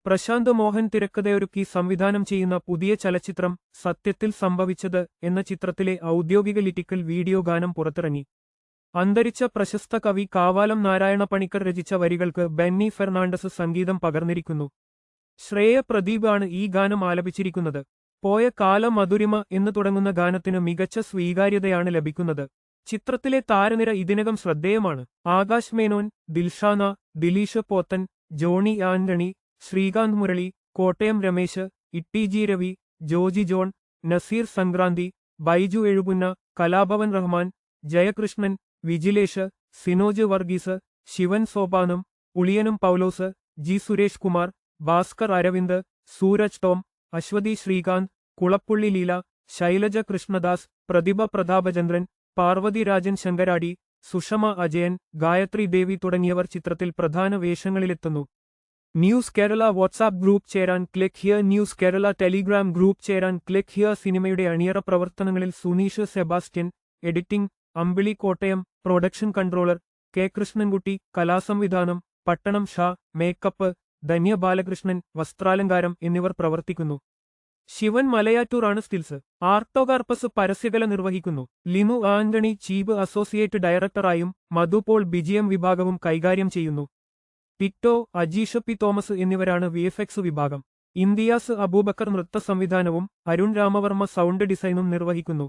പ്രശാന്ത് മോഹൻ തിരക്കഥയൊരുക്കി സംവിധാനം ചെയ്യുന്ന പുതിയ ചലച്ചിത്രം സത്യത്തിൽ സംഭവിച്ചത് എന്ന ചിത്രത്തിലെ ഔദ്യോഗിക ലിറ്റിക്കൽ വീഡിയോ ഗാനം പുറത്തിറങ്ങി. അന്തരിച്ച പ്രശസ്ത കവി കാവാലം നാരായണ പണിക്കർ രചിച്ച വരികൾക്ക് ബെന്നി ഫെർണാണ്ടസ് സംഗീതം പകർന്നിരിക്കുന്നു. ശ്രേയ പ്രദീപ് ആണ് ഈ ഗാനം ആലപിച്ചിരിക്കുന്നത്. പോയ കാലമധുരിമ എന്ന് തുടങ്ങുന്ന ഗാനത്തിന് മികച്ച സ്വീകാര്യതയാണ് ലഭിക്കുന്നത്. ചിത്രത്തിലെ താരനിര ഇതിനകം ശ്രദ്ധേയമാണ്. ആകാശ് മേനോൻ, ദിൽഷാന, ദിലീഷ് പോത്തൻ, ജോണി ആന്റണി, ശ്രീകാന്ത് മുരളി, കോട്ടയം രമേശ്, ഇട്ടി ജി രവി, ജോജി ജോൺ, നസീർ സംക്രാന്തി, ബൈജു എഴുപുന്ന, കലാഭവൻ റഹ്മാൻ, ജയകൃഷ്ണൻ, വിജിലേഷ്, സിനോജ് വർഗീസ്, ശിവൻ സോപാനം, പുളിയനും പൗലോസ്, ജി സുരേഷ് കുമാർ, ഭാസ്കർ അരവിന്ദ്, സൂരജ് ടോം, അശ്വതി ശ്രീകാന്ത്, കുളപ്പുള്ളി ലീല, ശൈലജ കൃഷ്ണദാസ്, പ്രതിഭ പ്രതാപചന്ദ്രൻ, പാർവതി രാജൻ ശങ്കരാടി, സുഷമ അജയൻ, ഗായത്രി ദേവി തുടങ്ങിയവർ ചിത്രത്തിൽ പ്രധാന വേഷങ്ങളിലെത്തുന്നു. ന്യൂസ് കേരള വാട്സാപ്പ് ഗ്രൂപ്പ് ചേരാൻ click here. News Kerala Telegram group ചേരാൻ ക്ലിക്ക് ഹിയർ. സിനിമയുടെ അണിയറ പ്രവർത്തനങ്ങളിൽ Suneesh Sebastian, editing Ambili Kottayam, production controller K Krishnankutty, കലാസംവിധാനം പട്ടണം ഷാ, മേക്കപ്പ് ധന്യ ബാലകൃഷ്ണൻ, വസ്ത്രാലങ്കാരം എന്നിവർ പ്രവർത്തിക്കുന്നു. ശിവൻ മലയാറ്റൂർ ആണ് സ്റ്റിൽസ്. ആർട്ടോകാർപ്പസ് പരസ്യകല നിർവഹിക്കുന്നു. ലിനു ആന്റണി ചീഫ് അസോസിയേറ്റ് ഡയറക്ടറായും മധു പോൾ ബിജിഎം വിഭാഗവും കൈകാര്യം ചെയ്യുന്നു. ടിറ്റോ, അജീഷ് പി തോമസ് എന്നിവരാണ് വിഎഫ്എക്സ് വിഭാഗം. ഇന്ത്യാസ് അബൂബക്കർ നൃത്ത സംവിധാനവും അരുൺ രാമവർമ്മ സൗണ്ട് ഡിസൈനും നിർവഹിക്കുന്നു.